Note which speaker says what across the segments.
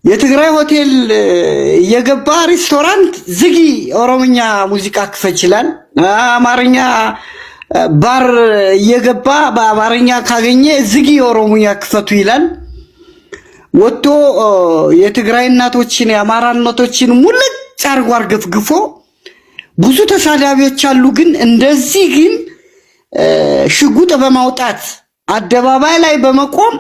Speaker 1: የትግራይ ሆቴል የገባ ሬስቶራንት ዝጊ ኦሮምኛ ሙዚቃ ክፈችላል። አማርኛ ባር የገባ በአማርኛ ካገኘ ዝጊ ኦሮምኛ ክፈቱ ይላል። ወጥቶ የትግራይ እናቶችን የአማራ እናቶችን ሙልጭ አርጎ አርገፍግፎ ብዙ ተሳዳቢዎች አሉ። ግን እንደዚህ ግን ሽጉጥ በማውጣት አደባባይ ላይ በመቆም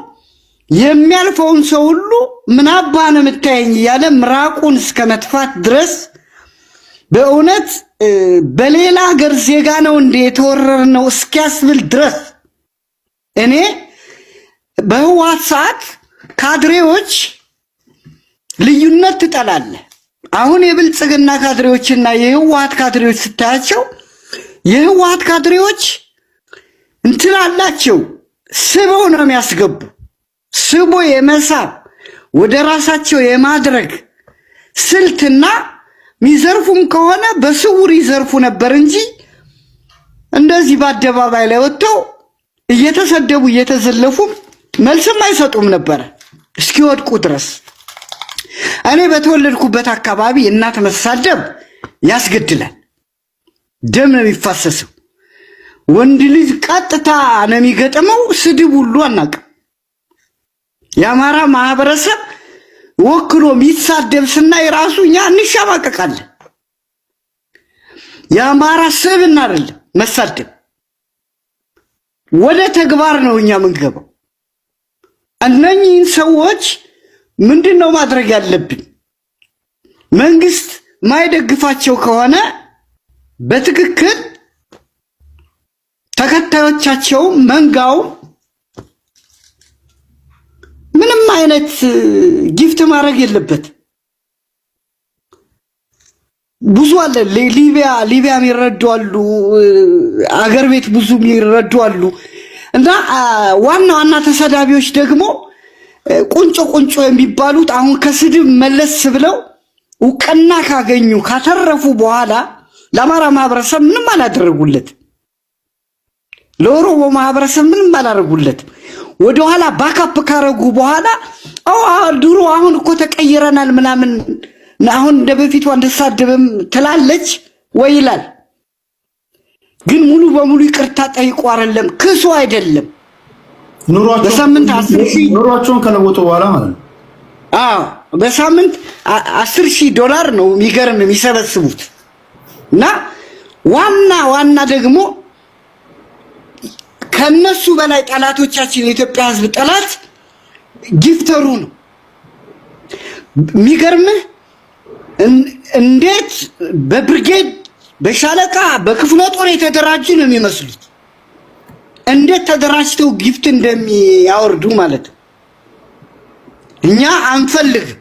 Speaker 1: የሚያልፈውን ሰው ሁሉ ምን አባነ መታየኝ ያለ ምራቁን እስከ መጥፋት ድረስ በእውነት በሌላ ሀገር ዜጋ ነው እንደ የተወረረነው እስኪያስብል ድረስ እኔ በህወሓት ሰዓት ካድሬዎች ልዩነት ትጠላለ። አሁን የብልጽግና ካድሬዎችና የህወሓት ካድሬዎች ስታያቸው የህወሓት ካድሬዎች እንትን አላቸው፣ ስበው ነው የሚያስገቡ። ስቦ የመሳብ ወደ ራሳቸው የማድረግ ስልትና ሚዘርፉም ከሆነ በስውር ይዘርፉ ነበር እንጂ እንደዚህ በአደባባይ ላይ ወጥተው እየተሰደቡ እየተዘለፉ መልስም አይሰጡም ነበር እስኪወድቁ ድረስ። እኔ በተወለድኩበት አካባቢ እናት መሳደብ ያስገድላል፣ ደም ነው የሚፋሰሰው። ወንድ ልጅ ቀጥታ ነው የሚገጥመው፣ ስድብ ሁሉ አናውቅም። የአማራ ማህበረሰብ ወክሎ የሚሳደብ ስናይ ራሱ እኛ እንሻማቀቃለን። የአማራ ስብዕና አይደለም መሳደብ፣ ወደ ተግባር ነው እኛ የምንገባው። እነኚህን ሰዎች ምንድነው ማድረግ ያለብን? መንግስት ማይደግፋቸው ከሆነ በትክክል ተከታዮቻቸው መንጋው ምንም አይነት ጊፍት ማድረግ የለበት። ብዙ አለ ሊቢያ ይረዳሉ፣ አገር ቤት ብዙ ይረዳሉ። እና ዋና ተሰዳቢዎች ደግሞ ቁንጮ የሚባሉት አሁን ከስድብ መለስ ብለው እውቅና ካገኙ ካተረፉ በኋላ ለአማራ ማህበረሰብ ምንም አላደረጉለት፣ ለኦሮሞ ማህበረሰብ ምንም አላደረጉለት። ወደ ኋላ ባካፕ ካረጉ በኋላ ድሮ አሁን እኮ ተቀይረናል ምናምን አሁን እንደበፊቱ አንደሳደብም ትላለች ወይ ይላል። ግን ሙሉ በሙሉ ይቅርታ ጠይቆ አይደለም ክሱ አይደለም በሳምንት 10,000
Speaker 2: ኑሯቸውን ከለወጡ በኋላ ማለት ነው።
Speaker 1: በሳምንት $10,000 ነው የሚገርም የሚሰበስቡት። እና ዋና ደግሞ ከነሱ በላይ ጠላቶቻችን የኢትዮጵያ ህዝብ ጠላት ጊፍተሩ ነው። የሚገርምህ እንዴት በብርጌድ በሻለቃ በክፍለ ጦር የተደራጁ ነው የሚመስሉት። እንዴት ተደራጅተው ጊፍት እንደሚያወርዱ ማለት ነው። እኛ አንፈልግም።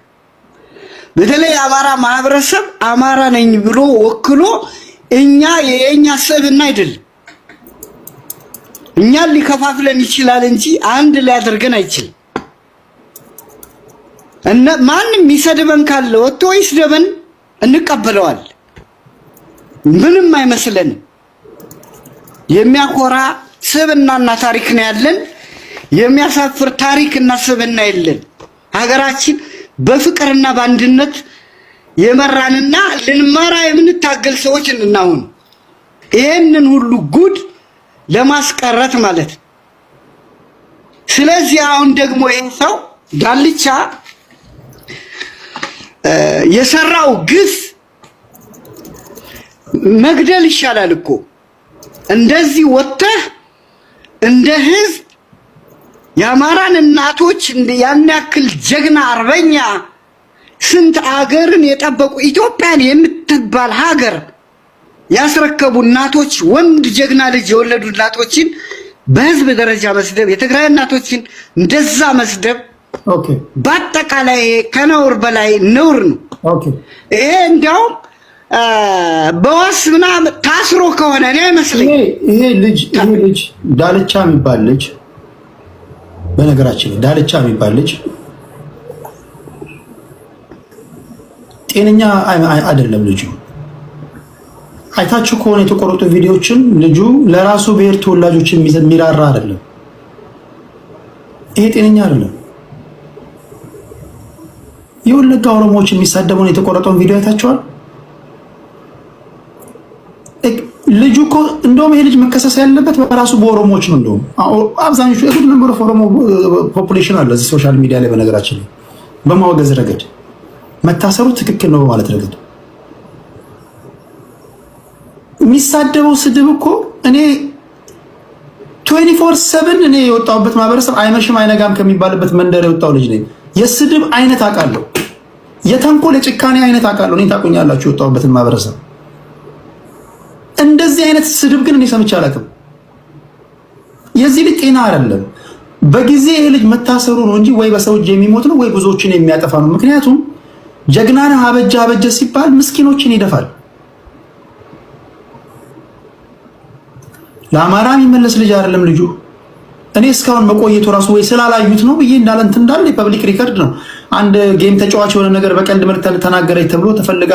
Speaker 1: በተለይ አማራ ማህበረሰብ አማራ ነኝ ብሎ ወክሎ የኛ ሰብዕና አይደለም። እኛን ሊከፋፍለን ይችላል እንጂ አንድ ሊያደርገን አይችልም። እና ማንም ይሰድበን ካለ ወጥቶ ይስደበን፣ እንቀበለዋል። ምንም አይመስለንም። የሚያኮራ ስብዕናና ታሪክ ነው ያለን፣ የሚያሳፍር ታሪክና ስብዕና የለን። ሀገራችን በፍቅርና በአንድነት የመራንና ልንመራ የምንታገል ሰዎች እንናሁን ይሄንን ሁሉ ጉድ ለማስቀረት ማለት። ስለዚህ አሁን ደግሞ ይሄ ሰው ዳልቻ የሰራው ግፍ መግደል ይሻላል እኮ። እንደዚህ ወጥተህ እንደ ህዝብ የአማራን እናቶች ያን ያክል ጀግና አርበኛ ስንት አገርን የጠበቁ ኢትዮጵያን የምትባል ሀገር ያስረከቡ እናቶች ወንድ ጀግና ልጅ የወለዱ እናቶችን በህዝብ ደረጃ መስደብ፣ የትግራይ እናቶችን እንደዛ መስደብ በአጠቃላይ ከነውር በላይ ነውር ነው። ይሄ እንዲያውም በዋስ ምናምን ታስሮ ከሆነ እኔ አይመስለኝም።
Speaker 2: ይሄ ልጅ ዳልቻ የሚባል ልጅ በነገራችን ዳልቻ የሚባል ልጅ ጤነኛ አይደለም ልጁ። አይታችሁ ከሆነ የተቆረጡ ቪዲዮዎችን ልጁ ለራሱ ብሔር ተወላጆችን የሚራራ አይደለም። ይሄ ጤነኛ አይደለም። የወለጋ ኦሮሞዎች የሚሳደቡን የተቆረጠውን ቪዲዮ አይታችኋል? ልጁ እኮ እንደውም ይሄ ልጅ መከሰስ ያለበት በራሱ በኦሮሞዎች ነው። እንደውም አብዛኞቹ የጉድ ነምበር ኦፍ ኦሮሞ ፖፑሌሽን አለ እዚህ ሶሻል ሚዲያ ላይ። በነገራችን ላይ በማወገዝ ረገድ መታሰሩ ትክክል ነው ማለት ረገድ የሚሳደበው ስድብ እኮ እኔ 24/7 እኔ የወጣሁበት ማህበረሰብ አይመሽም አይነጋም ከሚባልበት መንደር የወጣው ልጅ ነኝ። የስድብ አይነት አውቃለሁ፣ የተንኮል የጭካኔ አይነት አውቃለሁ። እኔ ታውቁኛላችሁ የወጣሁበትን ማህበረሰብ። እንደዚህ አይነት ስድብ ግን እኔ ሰምቼ አላውቅም። የዚህ ልጅ ጤና አይደለም። በጊዜ ይሄ ልጅ መታሰሩ ነው እንጂ ወይ በሰው እጅ የሚሞት ነው ወይ ብዙዎችን የሚያጠፋ ነው። ምክንያቱም ጀግና ነህ አበጀ ሲባል ምስኪኖችን ይደፋል። ለአማራ የሚመለስ ልጅ አይደለም ልጁ። እኔ እስካሁን መቆየቱ ራሱ ወይ ስላላዩት ነው ብዬ እንዳለንት እንዳለ የፐብሊክ ሪከርድ ነው። አንድ ጌም ተጫዋች የሆነ ነገር በቀልድ መልክ ተናገረች ተብሎ ተፈልጋ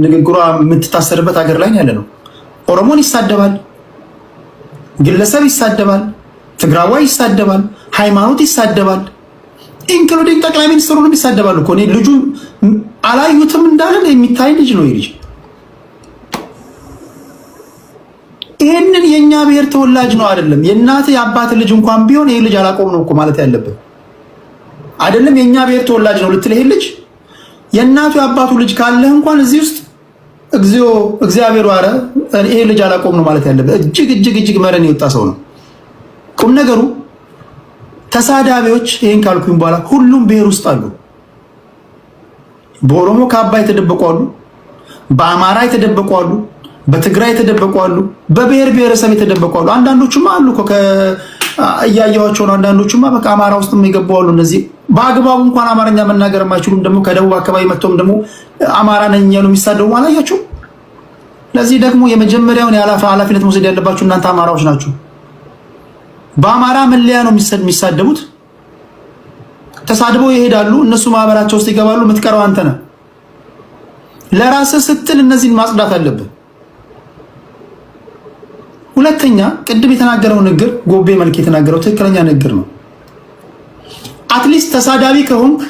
Speaker 2: ንግግሯ የምትታሰርበት ሀገር ላይ ያለ ነው። ኦሮሞን ይሳደባል፣ ግለሰብ ይሳደባል፣ ትግራዋይ ይሳደባል፣ ሃይማኖት ይሳደባል፣ ኢንክሉዲንግ ጠቅላይ ሚኒስትሩንም ይሳደባል እኮ። እኔ ልጁ አላዩትም እንዳለ የሚታይ ልጅ ነው ይልጅ። ይሄንን የኛ ብሔር ተወላጅ ነው አይደለም፣ የእናት የአባት ልጅ እንኳን ቢሆን ይሄ ልጅ አላቆም ነው እኮ ማለት ያለብን አይደለም። የኛ ብሔር ተወላጅ ነው ልትል ይሄ ልጅ የእናቱ የአባቱ ልጅ ካለህ እንኳን እዚህ ውስጥ እግዚኦ እግዚአብሔር ዋረ ይሄ ልጅ አላቆም ነው ማለት ያለብን። እጅግ መረን የወጣ ሰው ነው። ቁም ነገሩ ተሳዳቢዎች ይሄን ካልኩኝ በኋላ ሁሉም ብሔር ውስጥ አሉ። በኦሮሞ ካባ የተደበቁ አሉ፣ በአማራ የተደበቁ አሉ፣ በትግራይ የተደበቁ አሉ፣ በብሔር ብሔረሰብ የተደበቁ አሉ። አንዳንዶቹማ አሉ እኮ እያየኋቸው ነው። አንዳንዶቹማ በቃ አማራ ውስጥም የገቡ አሉ። እነዚህ በአግባቡ እንኳን አማርኛ መናገር የማይችሉም ደግሞ ከደቡብ አካባቢ መጥተውም ደግሞ አማራ ነኝ ያሉ የሚሳደቡ አላያችሁ? ለዚህ ደግሞ የመጀመሪያውን ኃላፊነት መውሰድ ያለባችሁ እናንተ አማራዎች ናችሁ። በአማራ መለያ ነው የሚሳደቡት። ተሳድበው ይሄዳሉ፣ እነሱ ማህበራቸው ውስጥ ይገባሉ። የምትቀረው አንተ ነህ። ለራስህ ስትል እነዚህን ማጽዳት አለብህ። ሁለተኛ ቅድም የተናገረው ንግግር ጎቤ መልክ የተናገረው ትክክለኛ ንግግር ነው። አትሊስት ተሳዳቢ ከሆንክ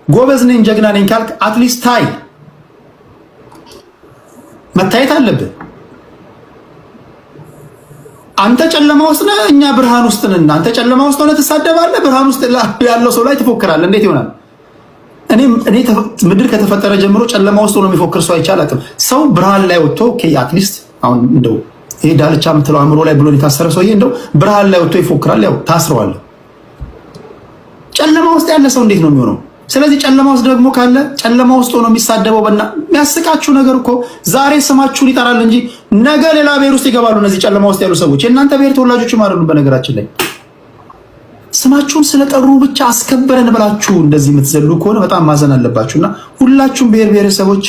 Speaker 2: ጎበዝ ነኝ ጀግና ነኝ ካልክ አትሊስት ታይ መታየት አለብህ። አንተ ጨለማ ውስጥ ነህ፣ እኛ ብርሃን ውስጥ ነን። አንተ ጨለማ ውስጥ ሆነህ ትሳደባለህ፣ ብርሃን ውስጥ ያለው ሰው ላይ ትፎክራለህ። እንዴት ይሆናል? እኔ ምድር ከተፈጠረ ጀምሮ ጨለማ ውስጥ ሆኖ የሚፎክር ሰው አይቻል አቅም። ሰው ብርሃን ላይ ወጥቶ ኦኬ አትሊስት አሁን እንደው ይሄ ዳልቻ የምትለው አእምሮ ላይ ብሎ የታሰረ ሰውዬ እንደው ብርሃን ላይ ወጥቶ ይፎክራል። ያው ታስረዋል። ጨለማ ውስጥ ያለ ሰው እንዴት ነው የሚሆነው? ስለዚህ ጨለማ ውስጥ ደግሞ ካለ ጨለማ ውስጥ ሆኖ የሚሳደበው የሚያስቃችሁ ነገር እኮ ዛሬ ስማችሁን ይጠራል እንጂ ነገ ሌላ ብሔር ውስጥ ይገባሉ። እነዚህ ጨለማ ውስጥ ያሉ ሰዎች የእናንተ ብሔር ተወላጆችም አይደሉም። በነገራችን ላይ ስማችሁን ስለጠሩ ብቻ አስከበረን ብላችሁ እንደዚህ የምትዘሉ ከሆነ በጣም ማዘን አለባችሁና ሁላችሁም ብሔር ብሔረሰቦች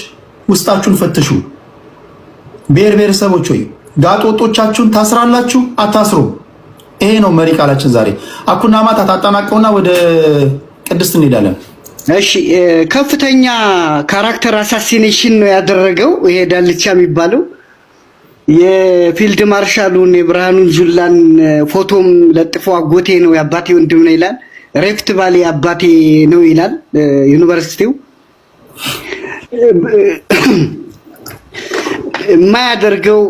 Speaker 2: ውስጣችሁን ፈትሹ። ብሔር ብሔረሰቦች ሆይ ጋጦጦቻችሁን ታስራላችሁ አታስሩም? ይሄ ነው መሪ ቃላችን ዛሬ። አኩና ማታ ታጣናቀውና ወደ ቅድስት እንሄዳለን።
Speaker 1: እሺ ከፍተኛ ካራክተር አሳሲኔሽን ነው ያደረገው ይሄ ዳልቻ የሚባለው። የፊልድ ማርሻሉን የብርሃኑን ጁላን ፎቶም ለጥፎ አጎቴ ነው የአባቴ ወንድም ነው ይላል። ሬፍት ቫሊ አባቴ ነው ይላል ዩኒቨርሲቲው። የማያደርገው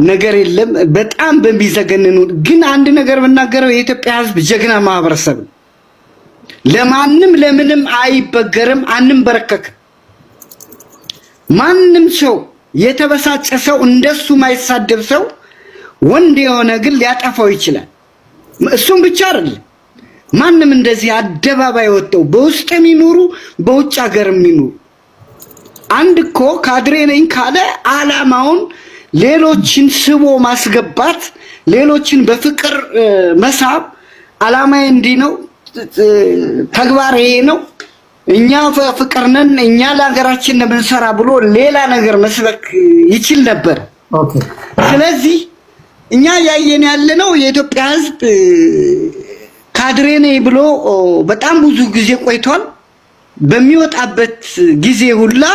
Speaker 1: ነገር የለም። በጣም በሚዘገንኑ ግን አንድ ነገር ብናገረው የኢትዮጵያ ሕዝብ ጀግና ማህበረሰብ ነው። ለማንም ለምንም አይበገርም፣ አንበረከክም። ማንም ሰው የተበሳጨ ሰው እንደሱ ማይሳደብ ሰው ወንድ የሆነ ግን ሊያጠፋው ይችላል። እሱም ብቻ አይደለም፣ ማንም እንደዚህ አደባባይ ወጣው በውስጥ የሚኖሩ በውጭ ሀገር የሚኖሩ አንድ እኮ ካድሬ ነኝ ካለ ዓላማውን ሌሎችን ስቦ ማስገባት፣ ሌሎችን በፍቅር መሳብ፣ ዓላማዬ እንዲህ ነው፣ ተግባር ይሄ ነው፣ እኛ ፍቅር ነን፣ እኛ ለሀገራችን ነው የምንሰራ ብሎ ሌላ ነገር መስበክ ይችል ነበር። ስለዚህ እኛ ያየን ያለነው የኢትዮጵያ ሕዝብ ካድሬ ነኝ ብሎ በጣም ብዙ ጊዜ ቆይቷል። በሚወጣበት ጊዜ ሁላ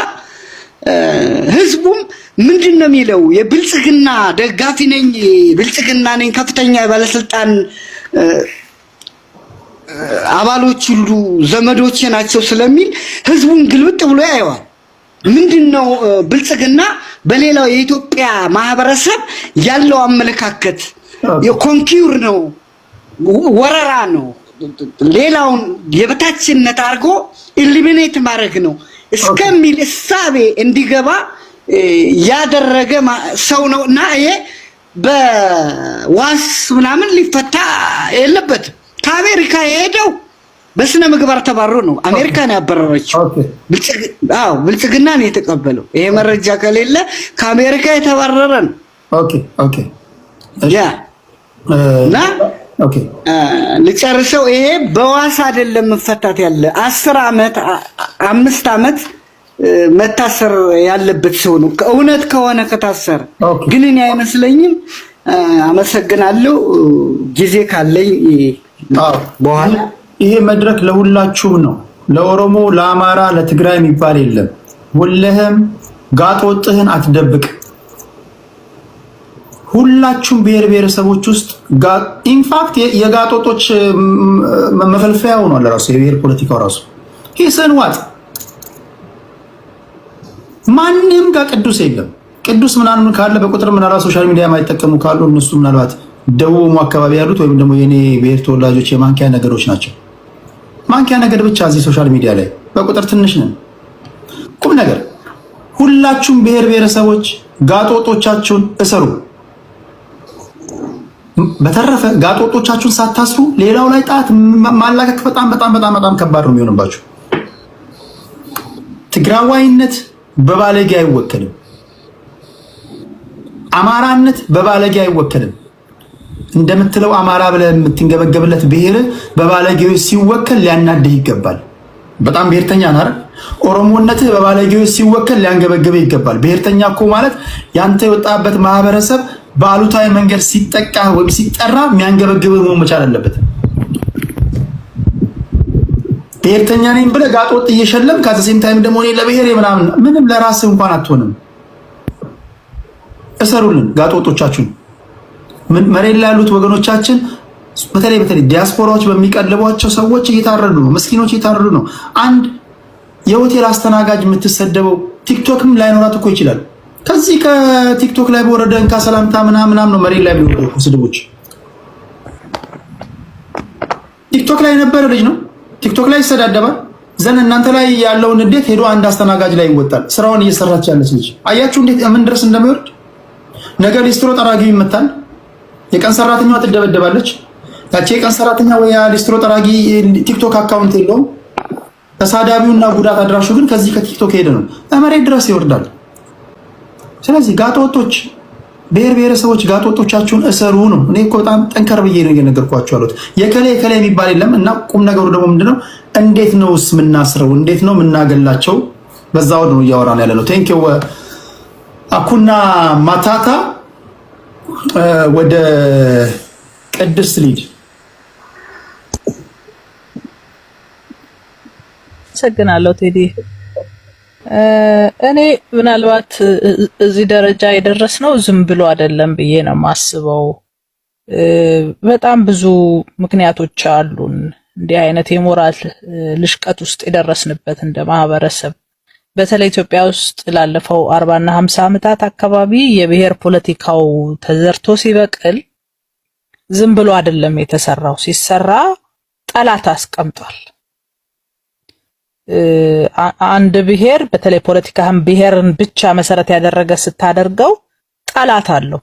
Speaker 1: ህዝቡም ምንድን ነው የሚለው? የብልጽግና ደጋፊ ነኝ፣ ብልጽግና ነኝ፣ ከፍተኛ ባለስልጣን አባሎች ሁሉ ዘመዶቼ ናቸው ስለሚል ህዝቡን ግልብጥ ብሎ ያየዋል። ምንድነው ብልጽግና በሌላው የኢትዮጵያ ማህበረሰብ ያለው አመለካከት የኮንኪውር ነው፣ ወረራ ነው፣ ሌላውን የበታችነት አድርጎ ኢሊሚኔት ማድረግ ነው እስከሚል እሳቤ እንዲገባ ያደረገ ሰው ነው እና ይሄ በዋስ ምናምን ሊፈታ የለበትም። ከአሜሪካ የሄደው በስነ ምግባር ተባሮ ነው አሜሪካን ያበረረችው። ብልጽግና ነው የተቀበለው። ይሄ መረጃ ከሌለ ከአሜሪካ የተባረረ ነው። ልጨርሰው። ይሄ በዋስ አይደለም መፈታት ያለ 10 ዓመት 5 ዓመት መታሰር ያለበት ሰው ነው እውነት ከሆነ ከታሰረ። ግን እኔ አይመስለኝም። አመሰግናለሁ። ጊዜ ካለኝ በኋላ
Speaker 2: ይሄ መድረክ ለሁላችሁ ነው። ለኦሮሞ፣ ለአማራ፣ ለትግራይ የሚባል የለም። ሁለህም ጋጥ ወጥህን አትደብቅ። ሁላችሁም ብሔር ብሔረሰቦች ውስጥ ኢንፋክት የጋጥ ወጦች መፈልፈያ ሆኗል። ራሱ የብሔር ፖለቲካው ራሱ ሂስን ዋጥ ማንንም ጋር ቅዱስ የለም። ቅዱስ ምናምን ካለ በቁጥር ምናልባት ሶሻል ሚዲያ የማይጠቀሙ ካሉ እነሱ ምናልባት ደቡብ አካባቢ ያሉት ወይም ደግሞ የኔ ብሔር ተወላጆች የማንኪያ ነገሮች ናቸው። ማንኪያ ነገር ብቻ እዚህ ሶሻል ሚዲያ ላይ በቁጥር ትንሽ ነን። ቁም ነገር ሁላችሁም ብሔር ብሔረሰቦች ጋጦጦቻችሁን እሰሩ። በተረፈ ጋጦጦቻችሁን ሳታስሩ ሌላው ላይ ጣት ማላከክ በጣም በጣም በጣም በጣም ከባድ ነው የሚሆንባችሁ። ትግራዋይነት በባለጌ አይወከልም። አማራነት በባለጌ አይወከልም። እንደምትለው አማራ ብለህ የምትንገበገብለት ብሔር በባለጌዎች ሲወከል ሊያናድህ ይገባል። በጣም ብሔርተኛ ነህ አይደል? ኦሮሞነትህ በባለጌዎች ሲወከል ሊያንገበግብህ ይገባል። ብሔርተኛ እኮ ማለት ያንተ የወጣበት ማህበረሰብ በአሉታዊ መንገድ ሲጠቃ ወይም ሲጠራ የሚያንገበግብህ መሆን መቻል አለበት። ብሔርተኛ ነኝ ብለህ ጋጥ ወጥ እየሸለም ከዚህም ታይም ደግሞ እኔ ለብሔሬ ምንም ለራስህ እንኳን አትሆንም። እሰሩልን ጋጥ ወጦቻችሁን። መሬት ላይ ያሉት ወገኖቻችን በተለይ ዲያስፖራዎች በሚቀልቧቸው ሰዎች እየታረዱ ነው። ምስኪኖች እየታረዱ ነው። አንድ የሆቴል አስተናጋጅ የምትሰደበው ቲክቶክም ላይኖራት እኮ ይችላል። ከዚህ ከቲክቶክ ላይ በወረደ እንካ ሰላምታ ምናምን ነው መሬት ላይ የሚወጡ ስድቦች። ቲክቶክ ላይ የነበረ ልጅ ነው ቲክቶክ ላይ ይሰዳደባል። ዘን እናንተ ላይ ያለውን እንዴት ሄዶ አንድ አስተናጋጅ ላይ ይወጣል። ስራውን እየሰራች ያለች ልጅ አያችሁ እንዴት ምን ድረስ እንደሚወርድ። ነገር ሊስትሮ ጠራጊው ይመታል። የቀን ሰራተኛዋ ትደበደባለች። ያቺ የቀን ሰራተኛ ወይ ሊስትሮ ጠራጊ ቲክቶክ አካውንት የለውም። ተሳዳቢውና ጉዳት አድራሹ ግን ከዚህ ከቲክቶክ ሄደ ነው መሬት ድረስ ይወርዳል። ስለዚህ ጋጦጦች ብሔር ብሔረሰቦች ጋጦጦቻችሁን እሰሩ ነው። እኔ እኮ በጣም ጠንከር ብዬ ነው እየነገርኳችሁ ያሉት። የከሌ የሚባል የለም። እና ቁም ነገሩ ደግሞ ምንድነው? እንዴት ነውስ የምናስረው? እንዴት ነው የምናገላቸው? በዛው ነው እያወራን ያለ ነው። ቴንኪው አኩና ማታታ። ወደ ቅድስት ሊድ
Speaker 3: ሰግናለሁ ቴዲ። እኔ ምናልባት እዚህ ደረጃ የደረስነው ዝም ብሎ አይደለም ብዬ ነው የማስበው። በጣም ብዙ ምክንያቶች አሉን እንዲህ አይነት የሞራል ልሽቀት ውስጥ የደረስንበት እንደ ማህበረሰብ። በተለይ ኢትዮጵያ ውስጥ ላለፈው 40 እና 50 ዓመታት አካባቢ የብሔር ፖለቲካው ተዘርቶ ሲበቅል ዝም ብሎ አይደለም የተሰራው። ሲሰራ ጠላት አስቀምጧል። አንድ ብሔር በተለይ ፖለቲካህን ብሔርን ብቻ መሰረት ያደረገ ስታደርገው ጠላት አለው።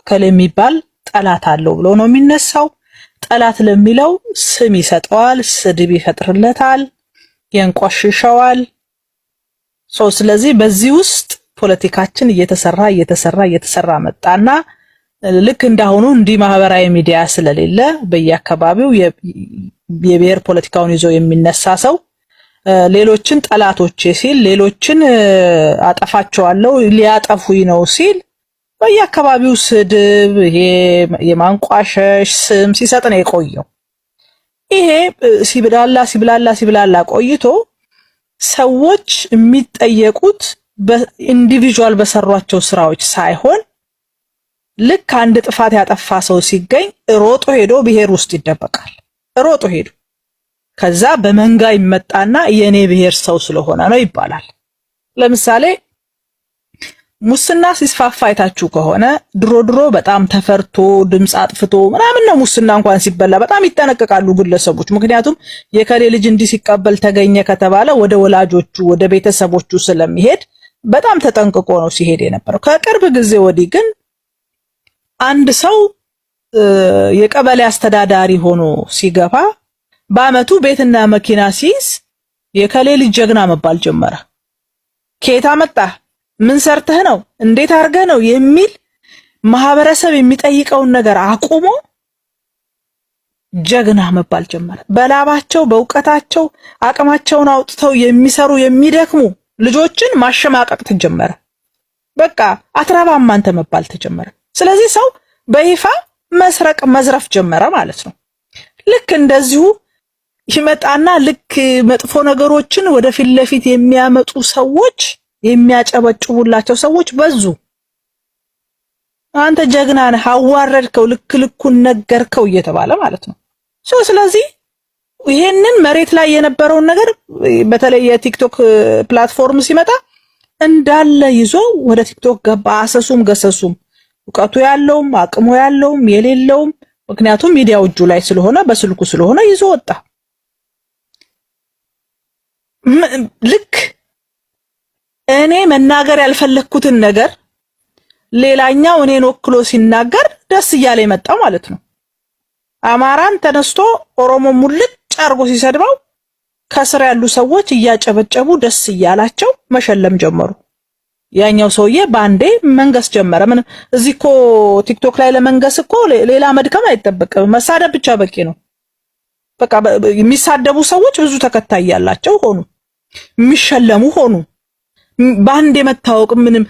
Speaker 3: ከለ የሚባል ጠላት አለው ብሎ ነው የሚነሳው። ጠላት ለሚለው ስም ይሰጠዋል፣ ስድብ ይፈጥርለታል፣ ያንቋሽሸዋል። ስለዚህ በዚህ ውስጥ ፖለቲካችን እየተሰራ መጣና ልክ እንዳሁኑ እንዲህ ማህበራዊ ሚዲያ ስለሌለ በየአካባቢው የብሔር ፖለቲካውን ይዞ የሚነሳ ሰው ሌሎችን ጠላቶቼ ሲል ሌሎችን አጠፋቸዋለሁ ሊያጠፉኝ ነው ሲል በየአካባቢው ስድብ የማንቋሸሽ ስም ሲሰጥ ነው የቆየው። ይሄ ሲብላላ ቆይቶ ሰዎች የሚጠየቁት በኢንዲቪጁዋል በሰሯቸው ስራዎች ሳይሆን ልክ አንድ ጥፋት ያጠፋ ሰው ሲገኝ ሮጦ ሄዶ ብሔር ውስጥ ይደበቃል። ሮጦ ሄዶ ከዛ በመንጋ ይመጣና የኔ ብሔር ሰው ስለሆነ ነው ይባላል። ለምሳሌ ሙስና ሲስፋፋ አይታችሁ ከሆነ ድሮ በጣም ተፈርቶ ድምጽ አጥፍቶ ምናምን ነው ሙስና እንኳን ሲበላ በጣም ይጠነቀቃሉ ግለሰቦች። ምክንያቱም የከሌ ልጅ እንዲህ ሲቀበል ተገኘ ከተባለ ወደ ወላጆቹ ወደ ቤተሰቦቹ ስለሚሄድ በጣም ተጠንቅቆ ነው ሲሄድ የነበረው። ከቅርብ ጊዜ ወዲህ ግን አንድ ሰው የቀበሌ አስተዳዳሪ ሆኖ ሲገባ በአመቱ ቤትና መኪና ሲይዝ የከሌ ልጅ ጀግና መባል ጀመረ። ከየት አመጣህ? ምን ሰርተህ ነው? እንዴት አድርገህ ነው? የሚል ማህበረሰብ የሚጠይቀውን ነገር አቁሞ ጀግና መባል ጀመረ። በላባቸው በእውቀታቸው አቅማቸውን አውጥተው የሚሰሩ የሚደክሙ ልጆችን ማሸማቀቅ ተጀመረ። በቃ አትራባም አንተ መባል ተጀመረ። ስለዚህ ሰው በይፋ መስረቅ መዝረፍ ጀመረ ማለት ነው። ልክ እንደዚሁ ይመጣና ልክ መጥፎ ነገሮችን ወደ ፊት ለፊት የሚያመጡ ሰዎች የሚያጨበጭቡላቸው ሰዎች በዙ። አንተ ጀግና ነህ፣ አዋረድከው፣ ልክ ልኩን ነገርከው እየተባለ ማለት ነው። ስለዚህ ይሄንን መሬት ላይ የነበረውን ነገር በተለይ የቲክቶክ ፕላትፎርም ሲመጣ እንዳለ ይዞ ወደ ቲክቶክ ገባ። አሰሱም ገሰሱም እውቀቱ ያለውም አቅሙ ያለውም የሌለውም፣ ምክንያቱም ሚዲያው እጁ ላይ ስለሆነ በስልኩ ስለሆነ ይዞ ወጣ። ልክ እኔ መናገር ያልፈለኩትን ነገር ሌላኛው እኔን ወክሎ ሲናገር ደስ እያለ የመጣው ማለት ነው። አማራን ተነስቶ ኦሮሞ ሙልጭ አርጎ ሲሰድባው ከስር ያሉ ሰዎች እያጨበጨቡ ደስ እያላቸው መሸለም ጀመሩ። ያኛው ሰውዬ ባንዴ መንገስ ጀመረ። ምን እዚህኮ ቲክቶክ ላይ ለመንገስ እኮ ሌላ መድከም አይጠበቅም፣ መሳደብ ብቻ በቂ ነው። በቃ የሚሳደቡ ሰዎች ብዙ ተከታይ ያላቸው ሆኑ፣ የሚሸለሙ ሆኑ። ባንዴ መታወቅ ምንም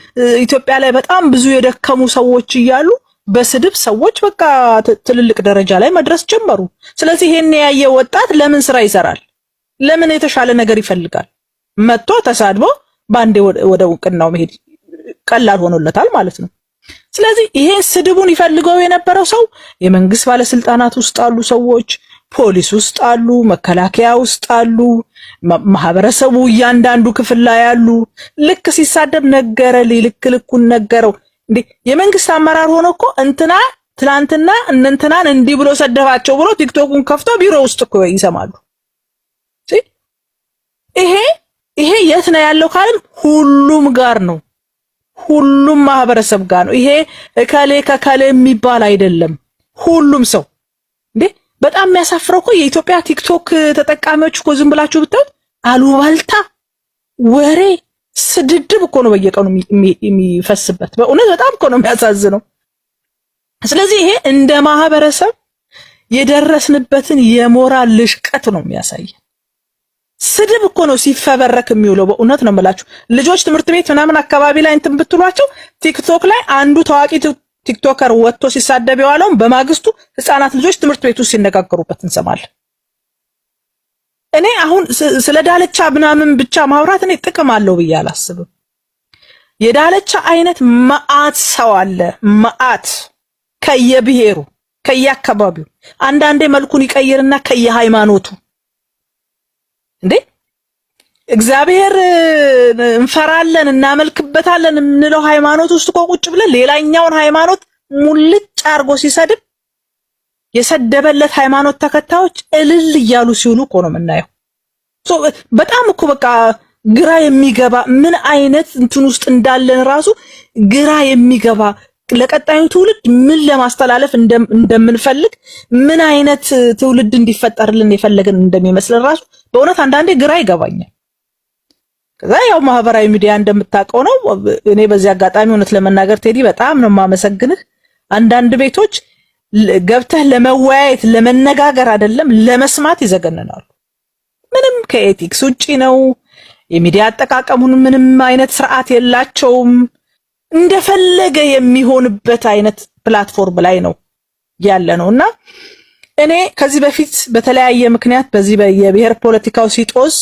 Speaker 3: ኢትዮጵያ ላይ በጣም ብዙ የደከሙ ሰዎች እያሉ በስድብ ሰዎች በቃ ትልልቅ ደረጃ ላይ መድረስ ጀመሩ። ስለዚህ ይሄን ያየ ወጣት ለምን ስራ ይሰራል? ለምን የተሻለ ነገር ይፈልጋል? መጥቶ ተሳድቦ ባንዴ ወደ እውቅናው መሄድ ቀላል ሆኖለታል ማለት ነው። ስለዚህ ይሄ ስድቡን ይፈልገው የነበረው ሰው የመንግስት ባለስልጣናት ውስጥ አሉ ሰዎች፣ ፖሊስ ውስጥ አሉ፣ መከላከያ ውስጥ አሉ፣ ማህበረሰቡ እያንዳንዱ ክፍል ላይ ያሉ። ልክ ሲሳደብ ነገረ ልክ ልኩን ነገረው። እንዴ የመንግስት አመራር ሆኖ እኮ እንትና ትላንትና እንንትናን እንዲህ ብሎ ሰደባቸው ብሎ ቲክቶኩን ከፍቶ ቢሮ ውስጥ እኮ ይሰማሉ። ይሄ የት ነው ያለው ካልን ሁሉም ጋር ነው፣ ሁሉም ማህበረሰብ ጋር ነው። ይሄ እከሌ ከከሌ የሚባል አይደለም፣ ሁሉም ሰው። እንዴ በጣም የሚያሳፍረው እኮ የኢትዮጵያ ቲክቶክ ተጠቃሚዎች እኮ ዝም ብላችሁ ብታዩት አሉባልታ፣ ወሬ፣ ስድድብ እኮ ነው በየቀኑ የሚፈስበት። በእውነት በጣም እኮ ነው የሚያሳዝነው። ስለዚህ ይሄ እንደ ማህበረሰብ የደረስንበትን የሞራል ልሽቀት ነው የሚያሳየው። ስድብ እኮ ነው ሲፈበረክ የሚውለው። በእውነት ነው የምላችሁ። ልጆች ትምህርት ቤት ምናምን አካባቢ ላይ እንትን ብትሏቸው ቲክቶክ ላይ አንዱ ታዋቂ ቲክቶከር ወጥቶ ሲሳደብ የዋለውን በማግስቱ ህፃናት ልጆች ትምህርት ቤት ውስጥ ሲነጋገሩበት እንሰማለን። እኔ አሁን ስለ ዳለቻ ምናምን ብቻ ማውራት እኔ ጥቅም አለው ብዬ አላስብም። የዳለቻ አይነት መዓት ሰው አለ፣ መዓት ከየብሔሩ ከየአካባቢው፣ አንዳንዴ መልኩን ይቀይርና ከየሃይማኖቱ። እንዴ እግዚአብሔር እንፈራለን እናመልክበታለን የምንለው ሃይማኖት ውስጥ እኮ ቁጭ ብለን ሌላኛውን ሃይማኖት ሙልጭ አርጎ ሲሰድብ የሰደበለት ሃይማኖት ተከታዮች እልል እያሉ ሲውሉ እኮ ነው የምናየው። በጣም እኮ በቃ ግራ የሚገባ ምን አይነት እንትን ውስጥ እንዳለን ራሱ ግራ የሚገባ ለቀጣዩ ትውልድ ምን ለማስተላለፍ እንደምንፈልግ ምን አይነት ትውልድ እንዲፈጠርልን የፈለግን እንደሚመስለን ራሱ በእውነት አንዳንዴ ግራ ይገባኛል። ከዛ ያው ማህበራዊ ሚዲያ እንደምታውቀው ነው። እኔ በዚህ አጋጣሚ እውነት ለመናገር ቴዲ በጣም ነው የማመሰግንህ። አንዳንድ ቤቶች ገብተህ ለመወያየት ለመነጋገር አይደለም ለመስማት ይዘገነናሉ። ምንም ከኤቲክስ ውጪ ነው። የሚዲያ አጠቃቀሙን ምንም አይነት ስርዓት የላቸውም። እንደፈለገ የሚሆንበት አይነት ፕላትፎርም ላይ ነው ያለ ነውና እኔ ከዚህ በፊት በተለያየ ምክንያት በዚህ የብሔር ፖለቲካው ሲጦስ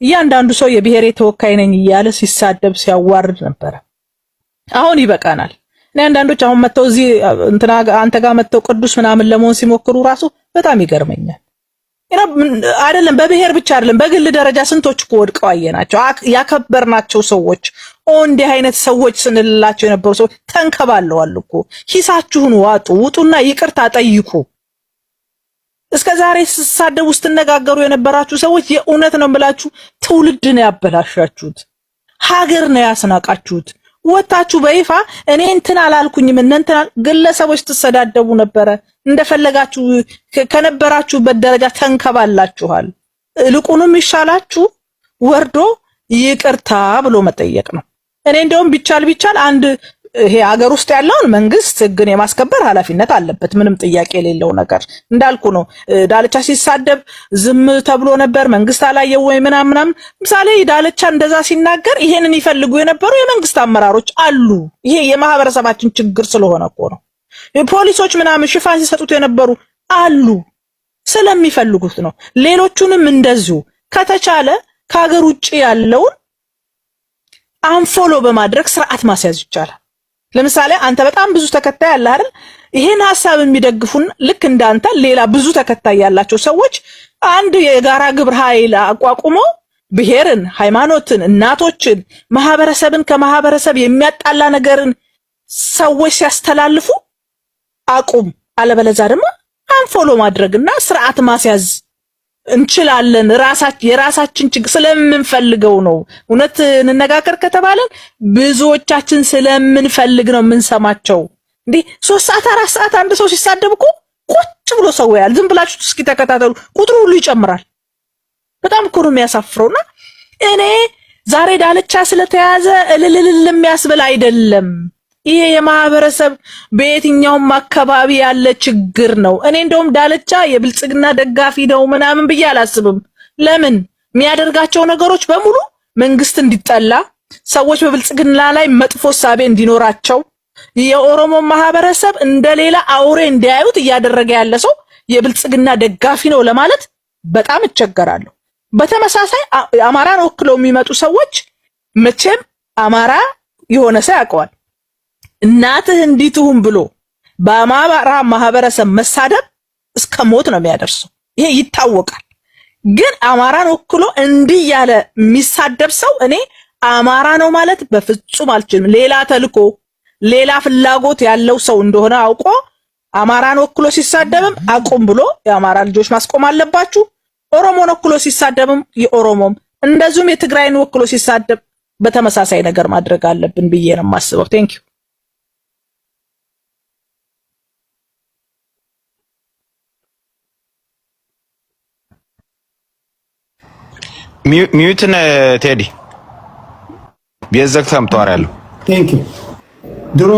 Speaker 3: እያንዳንዱ ሰው የብሔሬ ተወካይ ነኝ እያለ ሲሳደብ ሲያዋርድ ነበር። አሁን ይበቃናል። እኔ አንዳንዶች አሁን መተው እዚህ እንትና አንተ ጋር መተው ቅዱስ ምናምን ለመሆን ሲሞክሩ ራሱ በጣም ይገርመኛል። አይደለም በብሔር ብቻ አይደለም በግል ደረጃ ስንቶች እኮ ወድቀው አየናቸው። ያከበርናቸው ሰዎች እንዲህ አይነት ሰዎች ስንልላቸው የነበሩ ሰዎች ተንከባለዋል እኮ። ሂሳችሁን ዋጡ፣ ውጡና ይቅርታ ጠይቁ። እስከዛሬ ሲሳደቡ ስትነጋገሩ የነበራችሁ ሰዎች የእውነት ነው የምላችሁ ትውልድን ያበላሻችሁት፣ ሀገር ነው ያስናቃችሁት። ወጣችሁ በይፋ እኔ እንትን አላልኩኝም እንትን ግለሰቦች ተሰዳደቡ ነበረ። እንደፈለጋችሁ ከነበራችሁበት ደረጃ ተንከባላችኋል። ልቁንም ይሻላችሁ ወርዶ ይቅርታ ብሎ መጠየቅ ነው። እኔ እንደውም ቢቻል አንድ ይሄ ሀገር ውስጥ ያለውን መንግስት ህግን የማስከበር ኃላፊነት አለበት። ምንም ጥያቄ የሌለው ነገር እንዳልኩ ነው። ዳልቻ ሲሳደብ ዝም ተብሎ ነበር፣ መንግስት አላየው ወይ ምናምን። ምሳሌ ዳልቻ እንደዛ ሲናገር ይሄንን ይፈልጉ የነበሩ የመንግስት አመራሮች አሉ። ይሄ የማህበረሰባችን ችግር ስለሆነ እኮ ነው። ፖሊሶች ምናምን ሽፋን ሲሰጡት የነበሩ አሉ፣ ስለሚፈልጉት ነው። ሌሎቹንም እንደዚሁ ከተቻለ ከሀገር ውጪ ያለውን አንፎሎ በማድረግ ስርዓት ማስያዝ ይቻላል። ለምሳሌ አንተ በጣም ብዙ ተከታይ ያለህ አይደል? ይሄን ሐሳብ የሚደግፉን ልክ እንዳንተ ሌላ ብዙ ተከታይ ያላቸው ሰዎች አንድ የጋራ ግብረ ኃይል አቋቁሞ ብሔርን፣ ሃይማኖትን፣ እናቶችን፣ ማህበረሰብን ከማህበረሰብ የሚያጣላ ነገርን ሰዎች ሲያስተላልፉ አቁም፣ አለበለዚያ ደግሞ አንፎሎ ማድረግና ስርዓት ማስያዝ እንችላለን። የራሳችን ችግር ስለምንፈልገው ነው። እውነት እንነጋገር ከተባለን ብዙዎቻችን ስለምንፈልግ ነው የምንሰማቸው። እንዴ 3 ሰዓት 4 ሰዓት አንድ ሰው ሲሳደብ እኮ ቁጭ ብሎ ሰው ያያል። ዝም ብላችሁ እስኪ ተከታተሉ፣ ቁጥሩ ሁሉ ይጨምራል። በጣም እኮ ነው የሚያሳፍረውና እኔ ዛሬ ዳልቻ ስለተያዘ እልልልል የሚያስብል አይደለም። ይሄ የማህበረሰብ በየትኛውም አካባቢ ያለ ችግር ነው። እኔ እንደውም ዳልቻ የብልጽግና ደጋፊ ነው ምናምን ብዬ አላስብም። ለምን የሚያደርጋቸው ነገሮች በሙሉ መንግስት እንዲጠላ፣ ሰዎች በብልጽግና ላይ መጥፎ ሳቤ እንዲኖራቸው፣ የኦሮሞ ማህበረሰብ እንደሌላ አውሬ እንዲያዩት እያደረገ ያለ ሰው የብልጽግና ደጋፊ ነው ለማለት በጣም እቸገራለሁ። በተመሳሳይ አማራን ወክለው የሚመጡ ሰዎች መቼም አማራ የሆነ ሰው ያውቀዋል። እናትህ እንዲትሁን ብሎ በአማራ ማህበረሰብ መሳደብ እስከ ሞት ነው የሚያደርሰው። ይሄ ይታወቃል። ግን አማራን ወክሎ እንዲህ ያለ የሚሳደብ ሰው እኔ አማራ ነው ማለት በፍጹም አልችልም። ሌላ ተልኮ ሌላ ፍላጎት ያለው ሰው እንደሆነ አውቆ አማራን ወክሎ ሲሳደብም አቁም ብሎ የአማራ ልጆች ማስቆም አለባችሁ። ኦሮሞን ወክሎ ሲሳደብም የኦሮሞም እንደዚሁም የትግራይን ወክሎ ሲሳደብ በተመሳሳይ ነገር ማድረግ አለብን ብዬ ነው የማስበው። ቴንክ ዩ።
Speaker 4: ሚዩትን ቴዲ ቢዘግተም ተዋራለሁ።
Speaker 2: ቴንክ ዩ። ድሮ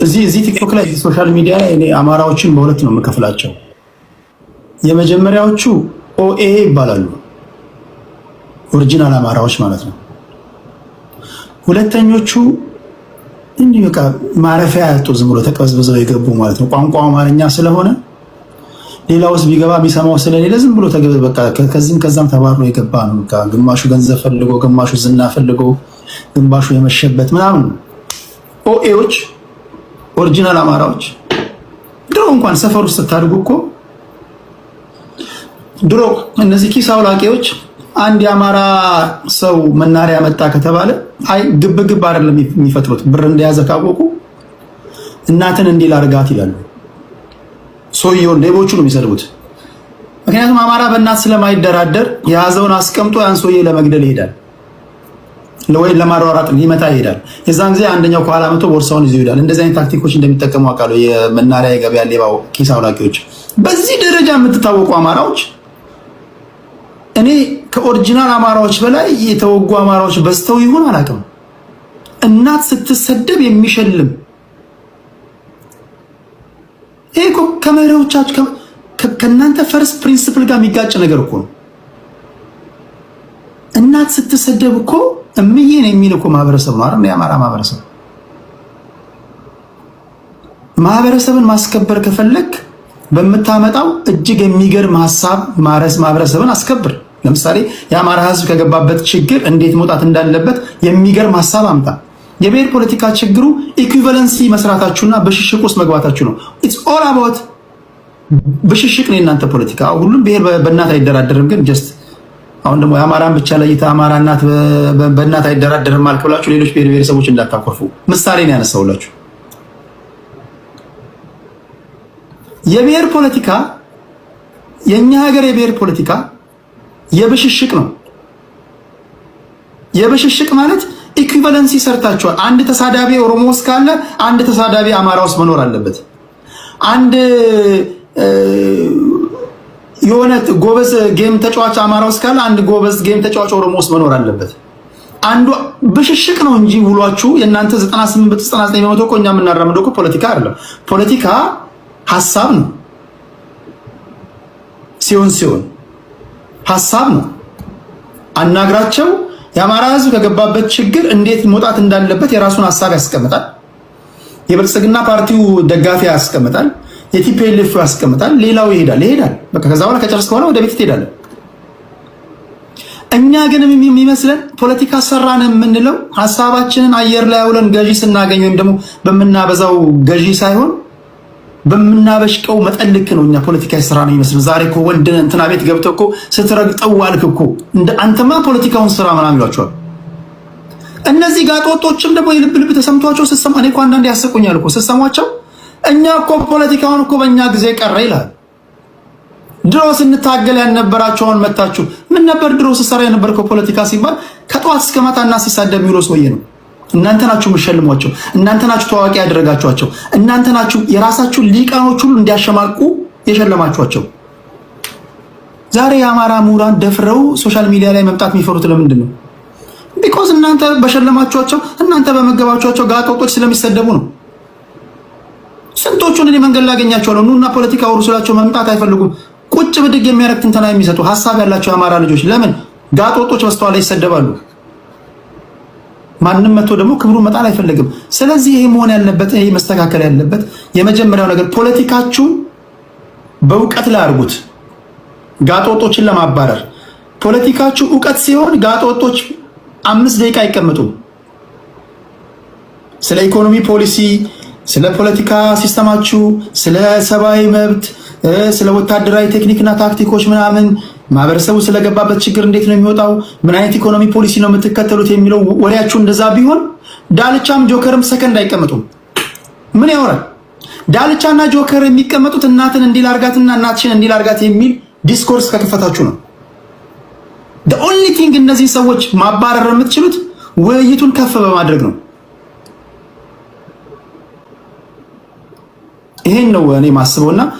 Speaker 2: እዚህ ቲክቶክ ላይ ሶሻል ሚዲያ ላይ እኔ አማራዎችን በሁለት ነው የምከፍላቸው። የመጀመሪያዎቹ ኦኤ ይባላሉ፣ ኦሪጂናል አማራዎች ማለት ነው። ሁለተኞቹ እንዲህ በቃ ማረፊያ ያጡ ዝም ብሎ ተቀዝብዘው የገቡ ማለት ነው። ቋንቋው አማርኛ ስለሆነ ሌላው ውስጥ ቢገባ የሚሰማው ስለሌለ ዝም ብሎ በቃ ከዚህም ከዛም ተባሮ የገባ ነው። በቃ ግማሹ ገንዘብ ፈልጎ፣ ግማሹ ዝና ፈልጎ፣ ግማሹ የመሸበት ምናምን። ኦኤዎች ኦሪጂናል አማራዎች ድሮ እንኳን ሰፈር ውስጥ ስታድጉ እኮ ድሮ እነዚህ ኪስ አውላቂዎች አንድ የአማራ ሰው መናሪያ መጣ ከተባለ አይ ግብ አይደለም የሚፈጥሩት። ብር እንደያዘ ካወቁ እናትን እንዲል አርጋት ይላሉ። ሰውየውን ሌቦቹ ነው የሚሰድቡት። ምክንያቱም አማራ በእናት ስለማይደራደር የያዘውን አስቀምጦ ያን ሰውዬ ለመግደል ይሄዳል፣ ወይ ለማሯሯጥ ሊመታ ይሄዳል። የዛን ጊዜ አንደኛው ከኋላ መቶ ቦርሳውን ይዞ ይሄዳል። እንደዚህ አይነት ታክቲኮች እንደሚጠቀሙ አውቃለሁ የመናሪያ የገበያ ሌባው ኪስ አውላቂዎች። በዚህ ደረጃ የምትታወቁ አማራዎች እኔ ከኦሪጂናል አማራዎች በላይ የተወጉ አማራዎች በዝተው ይሆን አላውቅም። እናት ስትሰደብ የሚሸልም ይሄ እኮ ከመሪዎቻችሁ ከእናንተ ፈርስት ፕሪንሲፕል ጋር የሚጋጭ ነገር እኮ ነው። እናት ስትሰደብ እኮ እምዬን የሚል እኮ ማህበረሰብ ነው አይደል? የአማራ ማህበረሰብ። ማህበረሰብን ማስከበር ከፈለክ በምታመጣው እጅግ የሚገርም ሐሳብ ማህበረሰብን አስከብር። ለምሳሌ የአማራ ህዝብ ከገባበት ችግር እንዴት መውጣት እንዳለበት የሚገርም ሐሳብ አምጣ። የብሔር ፖለቲካ ችግሩ ኢኩቫለንሲ መስራታችሁና በሽሽቅ ውስጥ መግባታችሁ ነው። ኢትስ ኦል አባውት ብሽሽቅ ነው የእናንተ ፖለቲካ። ሁሉም ብሔር በእናት አይደራደርም። ግን ጀስት አሁን ደግሞ የአማራን ብቻ ለይታ አማራ እናት በእናት አይደራደርም ማለት ብላችሁ ሌሎች ብሔር ብሔረሰቦች እንዳታኮርፉ ምሳሌ ነው ያነሳውላችሁ። የብሔር ፖለቲካ የኛ ሀገር የብሔር ፖለቲካ የብሽሽቅ ነው። የብሽሽቅ ማለት ኢኩቫለንሲ ሰርታችኋል። አንድ ተሳዳቢ ኦሮሞ ውስጥ ካለ አንድ ተሳዳቢ አማራ ውስጥ መኖር አለበት። አንድ የሆነ ጎበዝ ጌም ተጫዋች አማራ ውስጥ ካለ አንድ ጎበዝ ጌም ተጫዋች ኦሮሞ ውስጥ መኖር አለበት። አንዱ ብሽሽቅ ነው እንጂ ውሏችሁ የእናንተ 98% እኮ እኛ የምናራምደው እኮ ፖለቲካ አይደለም። ፖለቲካ ሐሳብ ነው። ሲሆን ሐሳብ ነው። አናግራቸው የአማራ ህዝብ ከገባበት ችግር እንዴት መውጣት እንዳለበት የራሱን ሐሳብ ያስቀምጣል። የብልጽግና ፓርቲው ደጋፊ ያስቀምጣል። የቲፒኤልኤፍ ያስቀምጣል። ሌላው ይሄዳል። በቃ ከዛ በኋላ ከጨረስክ በኋላ ወደ ቤት ትሄዳለህ። እኛ ግን የሚመስለን ፖለቲካ ሰራን የምንለው ሐሳባችንን አየር ላይ አውለን ገዢ ስናገኝ ወይም ደግሞ በምናበዛው ገዢ ሳይሆን በምናበሽቀው መጠን ልክ ነው። እኛ ፖለቲካ ሰራ ነው ይመስል ዛሬ እኮ ወንድ እንትና ቤት ገብተው እኮ ስትረግጠው አልክ እኮ እንደ አንተማ ፖለቲካውን ስራ ምናምን ይሏቸዋል። እነዚህ ጋጦጦችም ደግሞ የልብ ተሰምቷቸው ስሰማ እኔ እኮ አንዳንዴ ያስቁኛል እኮ ስሰማቸው እኛ እኮ ፖለቲካውን እኮ በእኛ ጊዜ ቀረ ይላል። ድሮ ስንታገል ያልነበራቸውን መታችሁ ምን ነበር ድሮ ስሰራ የነበርከው ፖለቲካ ሲባል ከጠዋት እስከ ማታና ሲሳደብ የሚውለው ሰውዬ ነው። እናንተ ናችሁ የምትሸልሟቸው፣ እናንተ ናችሁ ታዋቂ ያደረጋችኋቸው፣ እናንተ ናችሁ የራሳችሁ ሊቃኖች ሁሉ እንዲያሸማቁ የሸለማችኋቸው። ዛሬ የአማራ ምሁራን ደፍረው ሶሻል ሚዲያ ላይ መምጣት የሚፈሩት ለምንድን ነው? ቢኮዝ እናንተ በሸለማችኋቸው፣ እናንተ በመገባችኋቸው ጋጦጦች ስለሚሰደቡ ነው። ስንቶቹን እኔ መንገድ ላገኛቸዋለሁ። ኑና ፖለቲካ ወሩ ስላቸው መምጣት አይፈልጉም። ቁጭ ብድግ የሚያረግ ትንተና የሚሰጡ ሐሳብ ያላቸው የአማራ ልጆች ለምን ጋጦጦች በስተኋላ ይሰደባሉ? ማንም መጥቶ ደግሞ ክብሩን መጣል አይፈልግም። ስለዚህ ይሄ መሆን ያለበት ይሄ መስተካከል ያለበት የመጀመሪያው ነገር ፖለቲካችሁ በእውቀት ላይ አድርጉት። ጋጦጦችን ለማባረር ፖለቲካችሁ እውቀት ሲሆን ጋጦጦች 5 ደቂቃ አይቀመጡም። ስለ ኢኮኖሚ ፖሊሲ፣ ስለ ፖለቲካ ሲስተማችሁ፣ ስለ ሰብአዊ መብት፣ ስለ ወታደራዊ ቴክኒክና ታክቲኮች ምናምን ማህበረሰቡ ስለገባበት ችግር እንዴት ነው የሚወጣው፣ ምን አይነት ኢኮኖሚ ፖሊሲ ነው የምትከተሉት የሚለው ወሬያችሁ እንደዛ ቢሆን ዳልቻም ጆከርም ሰከንድ አይቀመጡም። ምን ያወራል? ዳልቻና ጆከር የሚቀመጡት እናትን እንዲላርጋትና እናትሽን እንዲላርጋት የሚል ዲስኮርስ ከከፈታችሁ ነው። the only thing እነዚህ ሰዎች ማባረር የምትችሉት ውይይቱን ከፍ በማድረግ ነው። ይሄን ነው እኔ ማስበውና